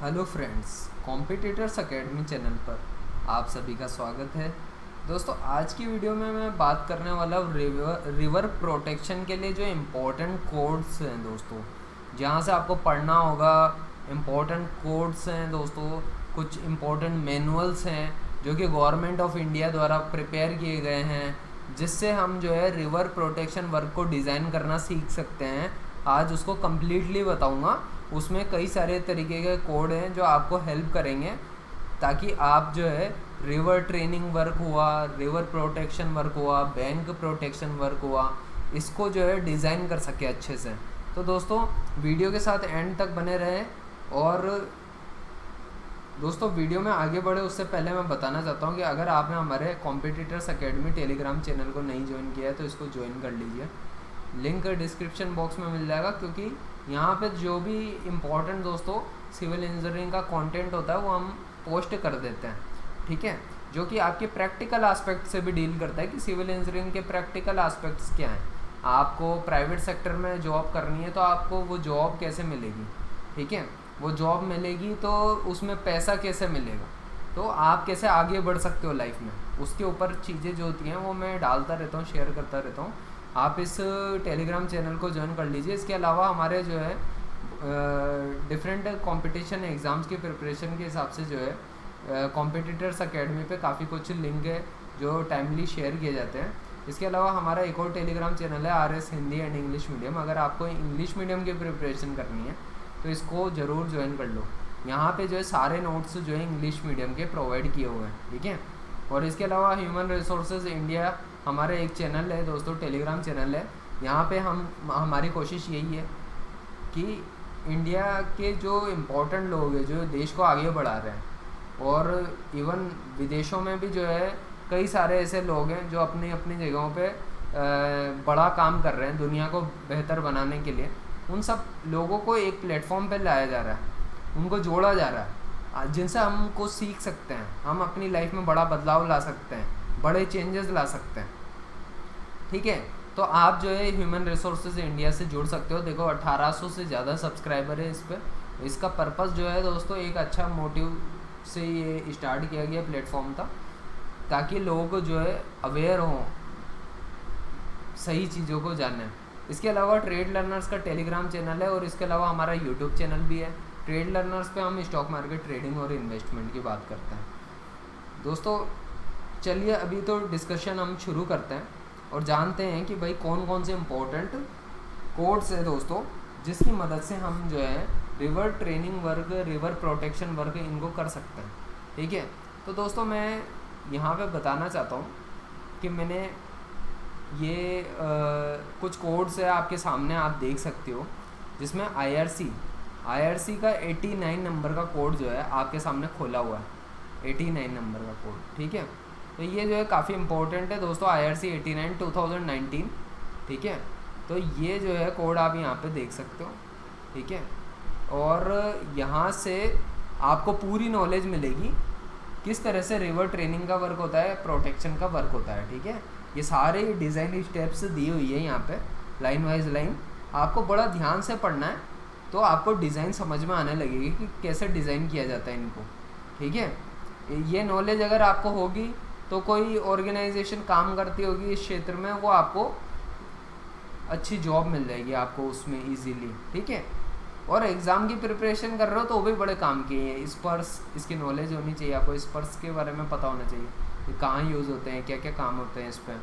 Hello friends, competitors academy channel पर आप सभी का स्वागत है। दोस्तों, आज की वीडियो में मैं बात करने वाला हूँ रिवर प्रोटेक्शन के लिए जो इम्पोर्टेंट कोड्स हैं दोस्तों, जहाँ से आपको पढ़ना होगा। इम्पोर्टेंट कोड्स हैं दोस्तों, कुछ इम्पोर्टेंट मैनुअल्स हैं जो कि गवर्नमेंट ऑफ इंडिया द्वारा प्रिपेयर किए गए हैं, जिससे हम जो है रिवर प्रोटेक्शन वर्क को डिज़ाइन करना सीख सकते हैं। आज उसको कम्प्लीटली बताऊँगा। उसमें कई सारे तरीके के कोड हैं जो आपको हेल्प करेंगे ताकि आप जो है रिवर ट्रेनिंग वर्क हुआ, रिवर प्रोटेक्शन वर्क हुआ, बैंक प्रोटेक्शन वर्क हुआ, इसको जो है डिज़ाइन कर सके अच्छे से। तो दोस्तों, वीडियो के साथ एंड तक बने रहें। और दोस्तों, वीडियो में आगे बढ़े उससे पहले मैं बताना चाहता हूँ कि अगर आपने हमारे कॉम्पिटिटर्स एकेडमी टेलीग्राम चैनल को नहीं ज्वाइन किया है तो इसको ज्वाइन कर लीजिए। लिंक डिस्क्रिप्शन बॉक्स में मिल जाएगा, क्योंकि यहाँ पे जो भी इम्पोर्टेंट दोस्तों सिविल इंजीनियरिंग का कंटेंट होता है वो हम पोस्ट कर देते हैं, ठीक है, जो कि आपके प्रैक्टिकल एस्पेक्ट से भी डील करता है कि सिविल इंजीनियरिंग के प्रैक्टिकल एस्पेक्ट्स क्या हैं। आपको प्राइवेट सेक्टर में जॉब करनी है तो आपको वो जॉब कैसे मिलेगी, ठीक है, वो जॉब मिलेगी तो उसमें पैसा कैसे मिलेगा, तो आप कैसे आगे बढ़ सकते हो लाइफ में, उसके ऊपर चीज़ें जो होती हैं वो मैं डालता रहता हूँ, शेयर करता रहता हूँ। आप इस टेलीग्राम चैनल को ज्वाइन कर लीजिए। इसके अलावा हमारे जो है डिफरेंट कंपटीशन एग्ज़ाम्स की प्रिपरेशन के हिसाब से जो है कॉम्पिटिटर्स एकेडमी पे काफ़ी कुछ लिंक है जो टाइमली शेयर किए जाते हैं। इसके अलावा हमारा एक और टेलीग्राम चैनल है RS Hindi and English medium. अगर आपको इंग्लिश मीडियम की प्रिपरेशन करनी है तो इसको ज़रूर ज्वाइन कर लो। यहाँ पे जो है सारे नोट्स जो है इंग्लिश मीडियम के प्रोवाइड किए हुए हैं, ठीक है। और इसके अलावा ह्यूमन रिसोर्सेज इंडिया हमारे एक चैनल है दोस्तों, टेलीग्राम चैनल है। यहाँ पे हमारी कोशिश यही है कि इंडिया के जो इम्पोर्टेंट लोग हैं जो देश को आगे बढ़ा रहे हैं, और इवन विदेशों में भी जो है कई सारे ऐसे लोग हैं जो अपनी अपनी जगहों पे बड़ा काम कर रहे हैं दुनिया को बेहतर बनाने के लिए। उन सब लोगों को एक प्लेटफॉर्म पे लाया जा रहा है, उनको जोड़ा जा रहा है, जिनसे हम कुछ सीख सकते हैं, हम अपनी लाइफ में बड़ा बदलाव ला सकते हैं, बड़े चेंजेस ला सकते हैं, ठीक है। तो आप जो है ह्यूमन रिसोर्सेज इंडिया से जुड़ सकते हो। देखो 1800 से ज़्यादा सब्सक्राइबर है इस पर। इसका पर्पस जो है दोस्तों एक अच्छा मोटिव से ये स्टार्ट किया गया प्लेटफॉर्म था, ताकि लोग जो है अवेयर हों, सही चीज़ों को जानें। इसके अलावा ट्रेड लर्नर्स का टेलीग्राम चैनल है, और इसके अलावा हमारा यूट्यूब चैनल भी है। ट्रेड लर्नर्स पे हम स्टॉक मार्केट ट्रेडिंग और इन्वेस्टमेंट की बात करते हैं। दोस्तों, चलिए अभी तो डिस्कशन हम शुरू करते हैं और जानते हैं कि भाई कौन कौन से इम्पोर्टेंट कोड्स हैं दोस्तों, जिसकी मदद से हम जो है river training work, river protection work इनको कर सकते हैं, ठीक है। तो दोस्तों, मैं यहाँ पे बताना चाहता हूँ कि मैंने ये कुछ कोड्स है आपके सामने, आप देख सकते हो, जिसमें IRC का 89 नंबर का कोड जो है आपके सामने खोला हुआ है। 89 नंबर का कोड, ठीक है। तो ये जो है काफ़ी इम्पोर्टेंट है दोस्तों, IRC 89 2019, ठीक है। तो ये जो है कोड आप यहाँ पे देख सकते हो, ठीक है। और यहाँ से आपको पूरी नॉलेज मिलेगी किस तरह से रिवर ट्रेनिंग का वर्क होता है, प्रोटेक्शन का वर्क होता है, ठीक है। ये सारे डिज़ाइन स्टेप्स दी हुई है यहाँ पे, लाइन वाइज लाइन। आपको बड़ा ध्यान से पढ़ना है तो आपको डिज़ाइन समझ में आने लगेगी कि कैसे डिज़ाइन किया जाता है इनको, ठीक है। ये नॉलेज अगर आपको होगी तो कोई ऑर्गेनाइजेशन काम करती होगी इस क्षेत्र में, वो आपको अच्छी जॉब मिल जाएगी आपको उसमें इजीली, ठीक है। और एग्ज़ाम की प्रिपरेशन कर रहे हो तो वो भी बड़े काम की है। स्पर्स, इसकी नॉलेज होनी चाहिए आपको, स्पर्स के बारे में पता होना चाहिए कि कहाँ यूज़ होते हैं, क्या क्या काम होते हैं इस पर,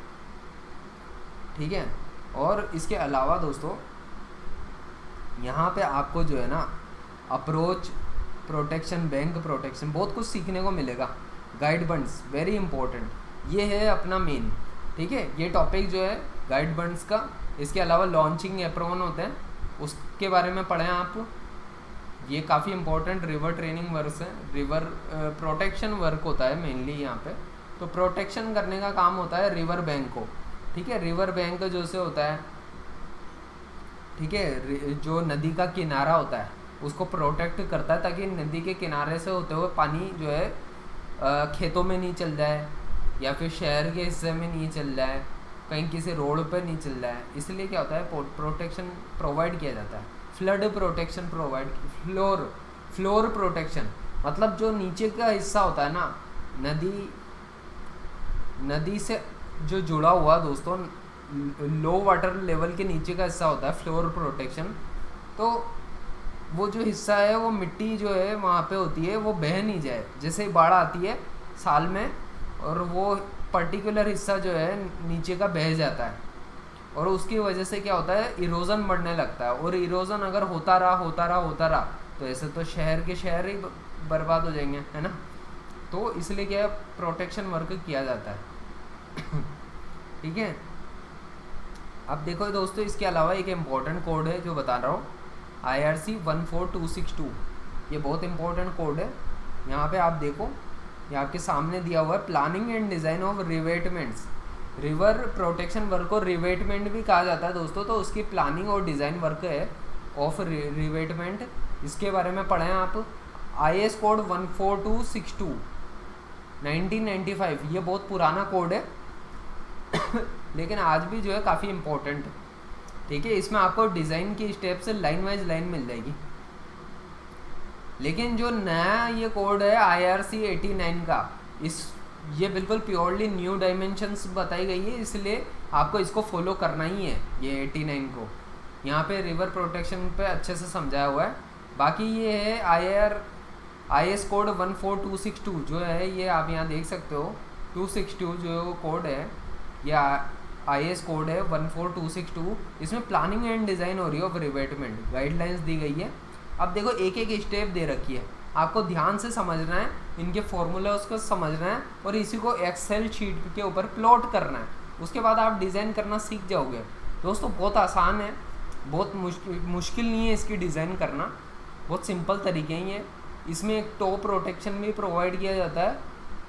ठीक है। और इसके अलावा दोस्तों यहाँ पे आपको जो है ना अप्रोच प्रोटेक्शन, बैंक प्रोटेक्शन, बहुत कुछ सीखने को मिलेगा। गाइड बंड्स वेरी इंपॉर्टेंट, ये है अपना मेन, ठीक है, ये टॉपिक जो है गाइड बंड्स का। इसके अलावा लॉन्चिंग एप्रोन होते हैं, उसके बारे में पढ़ें आप। ये काफ़ी इंपॉर्टेंट रिवर ट्रेनिंग वर्क है, रिवर प्रोटेक्शन वर्क होता है मेनली यहाँ पे। तो प्रोटेक्शन करने का काम होता है रिवर बैंक को, ठीक है। रिवर बैंक जो से होता है, ठीक है, जो नदी का किनारा होता है उसको प्रोटेक्ट करता है, ताकि नदी के किनारे से होते हुए पानी जो है खेतों में नहीं चल जाए, या फिर शहर के हिस्से में नहीं चल जाए, कहीं किसी रोड पर नहीं चल रहा है। इसलिए क्या होता है, प्रोटेक्शन प्रोवाइड किया जाता है। Flood protection provide, floor protection मतलब जो नीचे का हिस्सा होता है ना, नदी से जो जुड़ा हुआ दोस्तों, लो वाटर लेवल के नीचे का हिस्सा होता है फ्लोर प्रोटेक्शन। तो वो जो हिस्सा है वो मिट्टी जो है वहाँ पे होती है वो बह नहीं जाए, जैसे ही बाढ़ आती है साल में, और वो पर्टिकुलर हिस्सा जो है नीचे का बह जाता है, और उसकी वजह से क्या होता है, इरोज़न बढ़ने लगता है। और इरोज़न अगर होता रहा तो ऐसे तो शहर के शहर ही बर्बाद हो जाएंगे, है ना। तो इसलिए क्या है, प्रोटेक्शन वर्क किया जाता है। ठीक है। अब देखो दोस्तों, इसके अलावा एक इम्पॉर्टेंट कोड है जो बता रहा हूँ, IRC 14262। ये बहुत इंपॉर्टेंट कोड है। यहाँ पे आप देखो, ये आपके सामने दिया हुआ है, planning and design of revetments. River protection work को रिवेटमेंट भी कहा जाता है दोस्तों, तो उसकी प्लानिंग और डिज़ाइन वर्क है ऑफ रिवेटमेंट। इसके बारे में पढ़ें आप, IS कोड 14262 1995। ये बहुत पुराना कोड है लेकिन आज भी जो है काफ़ी इम्पोर्टेंट है। ठीक है। इसमें आपको डिज़ाइन की स्टेप से लाइन वाइज लाइन मिल जाएगी। लेकिन जो नया ये कोड है IRC 89 का, ये बिल्कुल प्योरली न्यू डायमेंशंस बताई गई है, इसलिए आपको इसको फॉलो करना ही है। ये 89 को यहाँ पे रिवर प्रोटेक्शन पे अच्छे से समझाया हुआ है। बाकी ये है IS कोड 14262 जो है, ये आप यहाँ देख सकते हो। 262 जो कोड है, ये IS कोड है 14262। इसमें प्लानिंग एंड डिज़ाइन हो रही है ऑफ रिवेटमेंट, गाइडलाइंस दी गई है। अब देखो, एक एक स्टेप दे रखी है, आपको ध्यान से समझना है, इनके फॉर्मूलाज को समझना है, और इसी को एक्सेल शीट के ऊपर प्लॉट करना है। उसके बाद आप डिज़ाइन करना सीख जाओगे दोस्तों। बहुत आसान है, बहुत मुश्किल नहीं है इसकी डिज़ाइन करना, बहुत सिंपल तरीके हैं ये। इसमें एक टॉप प्रोटेक्शन भी प्रोवाइड किया जाता है।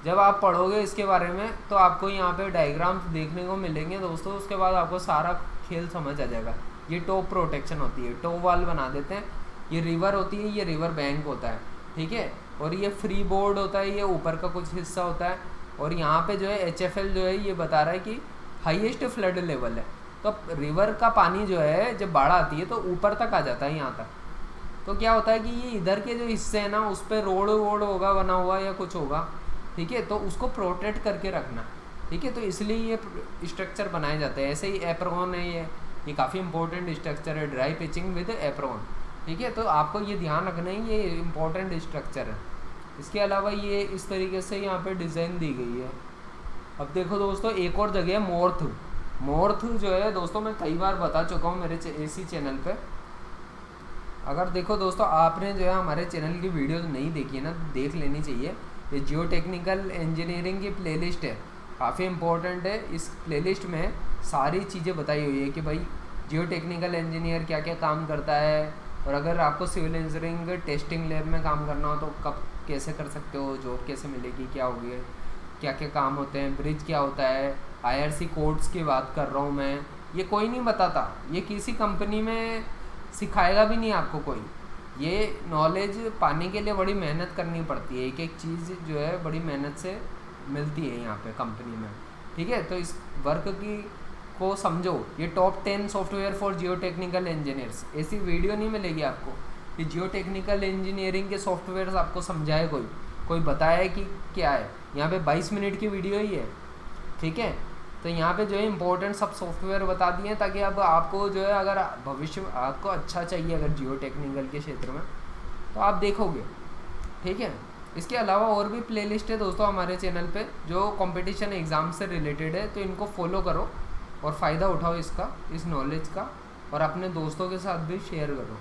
जब आप पढ़ोगे इसके बारे में तो आपको यहाँ पे डायग्राम्स देखने को मिलेंगे दोस्तों, उसके बाद आपको सारा खेल समझ आ जाएगा। ये टॉप प्रोटेक्शन होती है, टॉप वाल बना देते हैं। ये रिवर होती है, ये रिवर बैंक होता है, ठीक है। और ये फ्री बोर्ड होता है, ये ऊपर का कुछ हिस्सा होता है। और यहाँ पे जो है HFL जो है ये बता रहा है कि हाईएस्ट फ्लड लेवल है। तो रिवर का पानी जो है जब बाढ़ आती है तो ऊपर तक आ जाता है, यहाँ तक। तो क्या होता है कि ये इधर के जो हिस्से हैं ना, उस पर रोड वोड होगा बना हुआ या कुछ होगा, ठीक है, तो उसको प्रोटेक्ट करके रखना, ठीक है। तो इसलिए ये स्ट्रक्चर बनाए जाते हैं। ऐसे ही एप्रॉन है, ये काफ़ी इंपॉर्टेंट स्ट्रक्चर है, ड्राई पिचिंग विद एप्रॉन, ठीक है। तो आपको ये ध्यान रखना है, ये इंपॉर्टेंट स्ट्रक्चर है। इसके अलावा ये इस तरीके से यहाँ पे डिज़ाइन दी गई है। अब देखो दोस्तों, एक और जगह है मोर्थ जो है दोस्तों, मैं कई बार बता चुका हूँ मेरे इसी चैनल पे। अगर देखो दोस्तों, आपने जो है हमारे चैनल की वीडियोस नहीं देखी है ना, तो देख लेनी चाहिए। ये जियो टेक्निकल इंजीनियरिंग की प्लेलिस्ट है, काफ़ी इंपॉर्टेंट है। इस प्लेलिस्ट में सारी चीज़ें बताई हुई है कि भाई जियो टेक्निकल इंजीनियर क्या क्या काम करता है, और अगर आपको सिविल इंजीनियरिंग टेस्टिंग लैब में काम करना हो तो कब कैसे कर सकते हो, जॉब कैसे मिलेगी, क्या होगी, क्या क्या काम होते हैं, ब्रिज क्या होता है, IRC कोड्स की बात कर रहा हूँ मैं। ये कोई नहीं बताता, ये किसी कंपनी में सिखाएगा भी नहीं आपको कोई। ये नॉलेज पाने के लिए बड़ी मेहनत करनी पड़ती है, एक एक चीज़ जो है बड़ी मेहनत से मिलती है यहाँ पे कंपनी में, ठीक है। तो इस वर्क की को समझो। ये top 10 software for Jio technical engineers, ऐसी वीडियो नहीं मिलेगी आपको कि जियो टेक्निकल इंजीनियरिंग के सॉफ्टवेयर आपको समझाए कोई बताए कि क्या है। यहाँ पे 22 मिनट की वीडियो ही है, ठीक है। तो यहाँ पे जो है इंपॉर्टेंट सब सॉफ्टवेयर बता दिए हैं, ताकि अब आपको जो है, अगर भविष्य आपको अच्छा चाहिए अगर जियो टेक्निकल के क्षेत्र में, तो आप देखोगे, ठीक है। इसके अलावा और भी प्लेलिस्ट है दोस्तों हमारे चैनल पे जो कंपटीशन एग्ज़ाम से रिलेटेड है, तो इनको फॉलो करो और फ़ायदा उठाओ इसका, इस नॉलेज का, और अपने दोस्तों के साथ भी शेयर करो।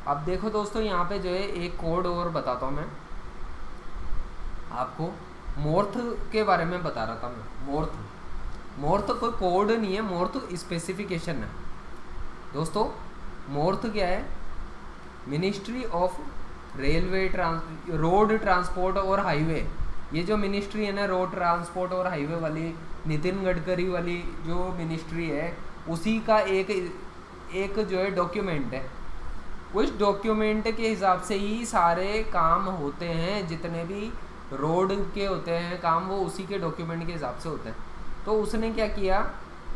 अब देखो दोस्तों, यहाँ पे जो है एक कोड और बताता हूँ मैं आपको। मोर्थ के बारे में बता रहा था मैं। मोर्थ कोई कोड नहीं है, मोर्थ स्पेसिफिकेशन है दोस्तों। मोर्थ क्या है? Ministry of railway road transport और हाईवे। ये जो मिनिस्ट्री है ना, रोड ट्रांसपोर्ट और हाईवे वाली, नितिन गडकरी वाली जो मिनिस्ट्री है, उसी का एक जो है डॉक्यूमेंट है। उस डॉक्यूमेंट के हिसाब से ही सारे काम होते हैं, जितने भी रोड के होते हैं काम, वो उसी के डॉक्यूमेंट के हिसाब से होते हैं। तो उसने क्या किया,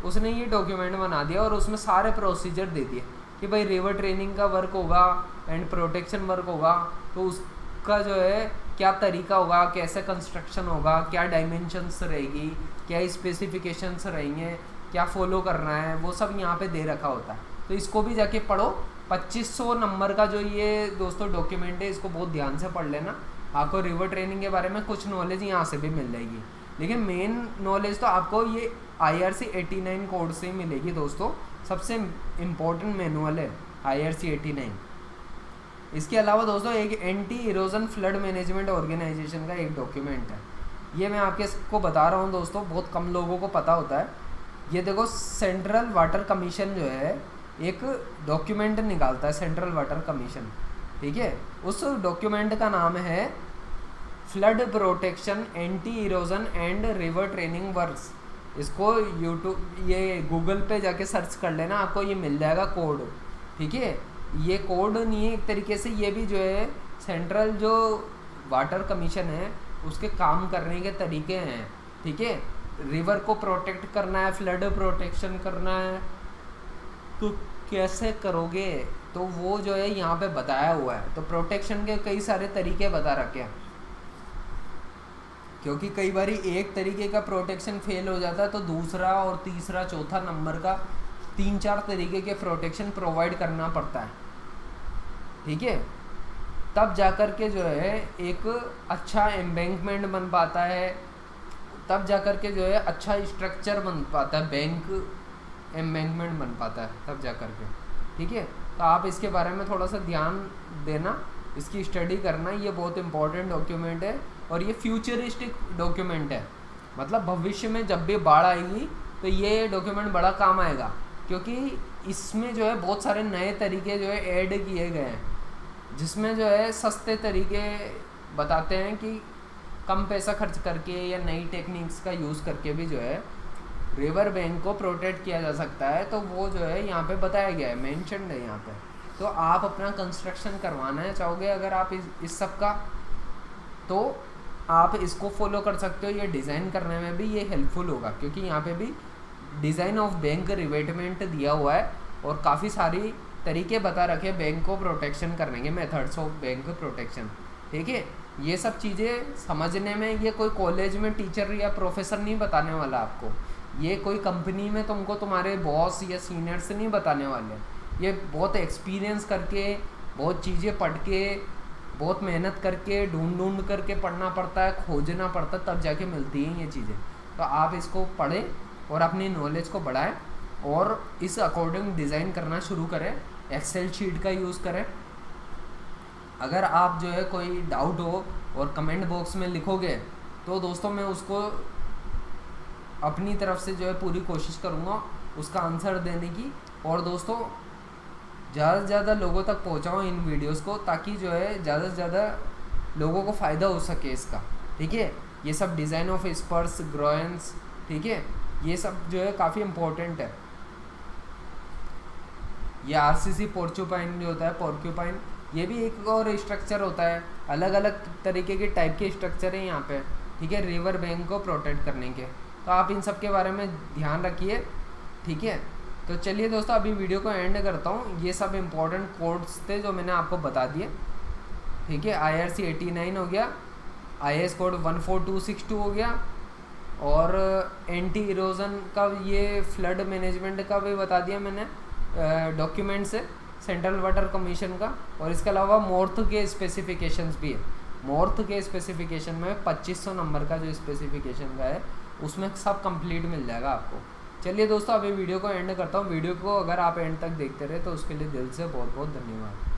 उसने ये डॉक्यूमेंट बना दिया और उसमें सारे प्रोसीजर दे दिए कि भाई रिवर ट्रेनिंग का वर्क होगा एंड प्रोटेक्शन वर्क होगा, तो उसका जो है क्या तरीका होगा, कैसे कंस्ट्रक्शन होगा, क्या डायमेंशंस रहेगी, क्या स्पेसिफिकेशंस रहेंगे, क्या फॉलो करना है, वो सब यहाँ पे दे रखा होता है। तो इसको भी जाके पढ़ो। 2500 नंबर का जो ये दोस्तों डॉक्यूमेंट है, इसको बहुत ध्यान से पढ़ लेना। आपको रिवर ट्रेनिंग के बारे में कुछ नॉलेज यहाँ से भी मिल जाएगी, लेकिन मेन नॉलेज तो आपको ये IRC 89 कोड से ही मिलेगी दोस्तों। सबसे इम्पोर्टेंट मैनुअल है IRC 89। इसके अलावा दोस्तों एक anti erosion flood management organisation का एक डॉक्यूमेंट है। ये मैं आपको बता रहा हूँ दोस्तों, बहुत कम लोगों को पता होता है। ये देखो, सेंट्रल वाटर कमीशन जो है एक डॉक्यूमेंट निकालता है, सेंट्रल वाटर कमीशन, ठीक है। उस डॉक्यूमेंट का नाम है flood protection anti erosion and river training works. इसको यूट्यूब ये गूगल पे जाके सर्च कर लेना, आपको ये मिल जाएगा कोड, ठीक है। ये कोड नहीं है, एक तरीके से ये भी जो है सेंट्रल जो वाटर कमीशन है उसके काम करने के तरीके हैं, ठीक है। रिवर को प्रोटेक्ट करना है, फ्लड प्रोटेक्शन करना है, तो कैसे करोगे, तो वो जो है यहाँ पे बताया हुआ है। तो प्रोटेक्शन के कई सारे तरीके बता रखे हैं, क्योंकि कई बार एक तरीके का प्रोटेक्शन फेल हो जाता है तो दूसरा और तीसरा चौथा नंबर का 3-4 तरीके के प्रोटेक्शन प्रोवाइड करना पड़ता है, ठीक है। तब जाकर के जो है एक अच्छा एम्बैंकमेंट बन पाता है, तब जाकर के जो है अच्छा स्ट्रक्चर बन पाता है, बैंक एम्बैंकमेंट बन पाता है तब जाकर के, ठीक है। तो आप इसके बारे में थोड़ा सा ध्यान देना, इसकी स्टडी करना। ये बहुत इंपॉर्टेंट डॉक्यूमेंट है और ये फ्यूचरिस्टिक डॉक्यूमेंट है, मतलब भविष्य में जब भी बाढ़ आएगी तो ये डॉक्यूमेंट बड़ा काम आएगा, क्योंकि इसमें जो है बहुत सारे नए तरीके जो है ऐड किए गए हैं, जिसमें जो है सस्ते तरीके बताते हैं कि कम पैसा खर्च करके या नई टेक्निक्स का यूज़ करके भी जो है रिवर बैंक को प्रोटेक्ट किया जा सकता है। तो वो जो है यहाँ पे बताया गया है, मेंशन्ड है यहाँ पे। तो आप अपना कंस्ट्रक्शन करवाना है चाहोगे अगर आप इस सब का, तो आप इसको फॉलो कर सकते हो। ये डिज़ाइन करने में भी ये हेल्पफुल होगा, क्योंकि यहाँ पे भी डिज़ाइन ऑफ बैंक रिवेटमेंट दिया हुआ है और काफ़ी सारी तरीके बता रखे बैंक को प्रोटेक्शन करने के, मेथड्स ऑफ बैंक प्रोटेक्शन, ठीक है। ये सब चीज़ें समझने में ये कोई कॉलेज में टीचर या प्रोफेसर नहीं बताने वाला आपको, ये कोई कंपनी में तुमको तुम्हारे बॉस या सीनियर्स नहीं बताने वाले। ये बहुत एक्सपीरियंस करके, बहुत चीज़ें पढ़ के, बहुत मेहनत करके, ढूंढ करके पढ़ना पड़ता है, खोजना पड़ता है, तब जाके मिलती हैं ये चीज़ें। तो आप इसको पढ़ें और अपनी नॉलेज को बढ़ाएं और इस अकॉर्डिंग डिज़ाइन करना शुरू करें। एक्सेल शीट का यूज़ करें। अगर आप जो है कोई डाउट हो और कमेंट बॉक्स में लिखोगे तो दोस्तों मैं उसको अपनी तरफ से जो है पूरी कोशिश करूँगा उसका आंसर देने की, और दोस्तों ज़्यादा से ज़्यादा लोगों तक पहुँचाऊँ इन वीडियोस को, ताकि जो है ज़्यादा से ज़्यादा लोगों को फ़ायदा हो सके इसका, ठीक है। ये सब डिज़ाइन ऑफ स्पर्स, ग्रोइंस, ठीक है, ये सब जो है काफ़ी इम्पोर्टेंट है। ये RCC पोर्क्यूपाइन जो होता है, पोर्क्यूपाइन, ये भी एक और स्ट्रक्चर होता है। अलग अलग तरीके के टाइप के स्ट्रक्चर हैं यहाँ पे, ठीक है, रिवर बैंक को प्रोटेक्ट करने के। तो आप इन सब के बारे में ध्यान रखिए, ठीक है। तो चलिए दोस्तों अभी वीडियो को एंड करता हूँ। ये सब इम्पोर्टेंट कोड्स थे जो मैंने आपको बता दिए, ठीक है। IRC 89 हो गया, IS कोड 14262 हो गया, और एंटी इरोजन का ये फ्लड मैनेजमेंट का भी बता दिया मैंने डॉक्यूमेंट से, सेंट्रल वाटर कमीशन का। और इसके अलावा मोर्थ के स्पेसिफिकेशंस भी है। मोर्थ के स्पेसिफिकेशन में 2500 नंबर का जो स्पेसिफिकेशन का है उसमें सब कंप्लीट मिल जाएगा आपको। चलिए दोस्तों अभी वीडियो को एंड करता हूँ। वीडियो को अगर आप एंड तक देखते रहे तो उसके लिए दिल से बहुत बहुत धन्यवाद।